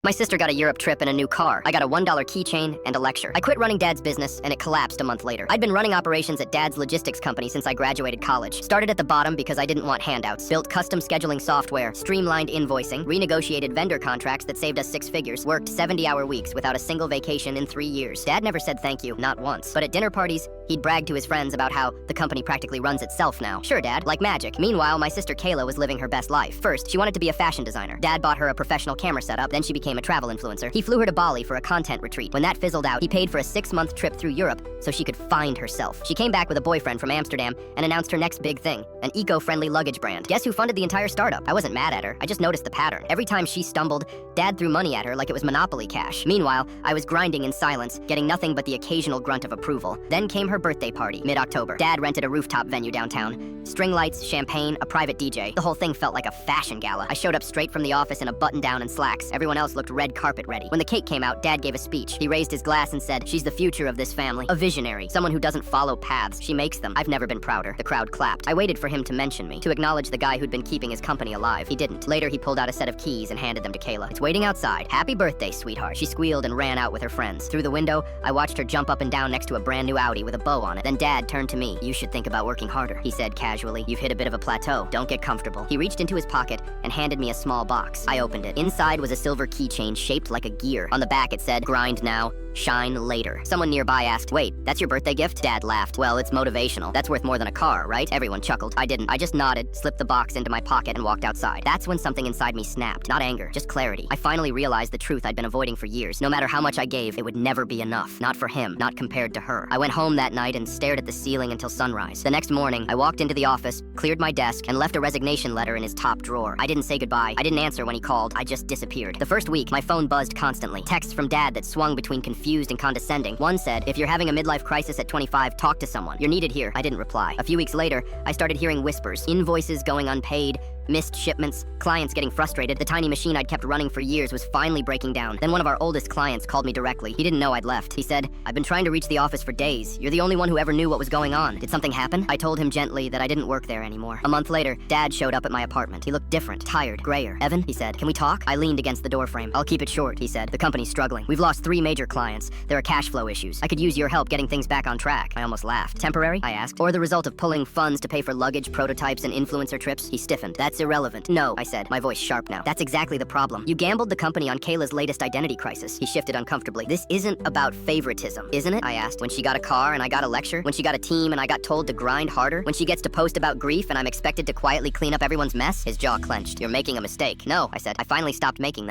My sister got a Europe trip and a new car. I got a $1 keychain and a lecture. I quit running Dad's business, and it collapsed a month later. I'd been running operations at Dad's logistics company since I graduated college. Started at the bottom because I didn't want handouts. Built custom scheduling software, streamlined invoicing, renegotiated vendor contracts that saved us 6 figures, worked 70-hour weeks without a single vacation in 3 years. Dad never said thank you, not once. But at dinner parties, he'd brag to his friends about how the company practically runs itself now. Sure, Dad, like magic. Meanwhile, my sister Kayla was living her best life. First, she wanted to be a fashion designer. Dad bought her a professional camera setup, then she became a travel influencer. He flew her to Bali for a content retreat. When that fizzled out, he paid for a 6-month trip through Europe so she could find herself. She came back with a boyfriend from Amsterdam and announced her next big thing, an eco-friendly luggage brand. Guess who funded the entire startup? I wasn't mad at her. I just noticed the pattern. Every time she stumbled, Dad threw money at her like it was Monopoly cash. Meanwhile, I was grinding in silence, getting nothing but the occasional grunt of approval. Then came her birthday party, mid-October. Dad rented a rooftop venue downtown. String lights, champagne, a private DJ. The whole thing felt like a fashion gala. I showed up straight from the office in a button-down and slacks. Everyone else looked red carpet ready. When the cake came out, Dad gave a speech. He raised his glass and said, "She's the future of this family. A visionary. Someone who doesn't follow paths. She makes them." I've never been prouder. The crowd clapped. I waited for him to mention me, to acknowledge the guy who'd been keeping his company alive. He didn't. Later, he pulled out a set of keys and handed them to Kayla. "It's waiting outside. Happy birthday, sweetheart." She squealed and ran out with her friends. Through the window, I watched her jump up and down next to a brand new Audi with a bow on it. Then Dad turned to me. "You should think about working harder," he said casually. "You've hit a bit of a plateau. Don't get comfortable." He reached into his pocket and handed me a small box. I opened it. Inside was a silver keychain shaped like a gear. On the back it said, "Grind now, shine later." Someone nearby asked, "Wait, that's your birthday gift?" Dad laughed. "Well, it's motivational. That's worth more than a car, right?" Everyone chuckled. I didn't. I just nodded, slipped the box into my pocket, and walked outside. That's when something inside me snapped. Not anger, just clarity. I finally realized the truth I'd been avoiding for years. No matter how much I gave, it would never be enough. Not for him, not compared to her. I went home that night and stared at the ceiling until sunrise. The next morning, I walked into the office, cleared my desk, and left a resignation letter in his top drawer. I didn't say goodbye. I didn't answer when he called. I just disappeared. The first week, my phone buzzed constantly. Texts from Dad that swung between confused and condescending. One said, "If you're having a midlife crisis at 25, talk to someone. You're needed here." I didn't reply. A few weeks later, I started hearing whispers. Invoices going unpaid, missed shipments, clients getting frustrated. The tiny machine I'd kept running for years was finally breaking down. Then one of our oldest clients called me directly. He didn't know I'd left. He said, "I've been trying to reach the office for days. You're the only one who ever knew what was going on. Did something happen?" I told him gently that I didn't work there anymore. A month later, Dad showed up at my apartment. He looked different, tired, grayer. "Evan," he said, "can we talk?" I leaned against the doorframe. "I'll keep it short," he said. "The company's struggling. We've lost 3 major clients. There are cash flow issues. I could use your help getting things back on track." I almost laughed. "Temporary?" I asked. "Or the result of pulling funds to pay for luggage, prototypes, and influencer trips?" He stiffened. "That's irrelevant." "No," I said, my voice sharp now. "That's exactly the problem. You gambled the company on Kayla's latest identity crisis." He shifted uncomfortably. "This isn't about favoritism, isn't it?" I asked. "When she got a car and I got a lecture? When she got a team and I got told to grind harder? When she gets to post about grief and I'm expected to quietly clean up everyone's mess?" His jaw clenched. "You're making a mistake." "No," I said. "I finally stopped making them."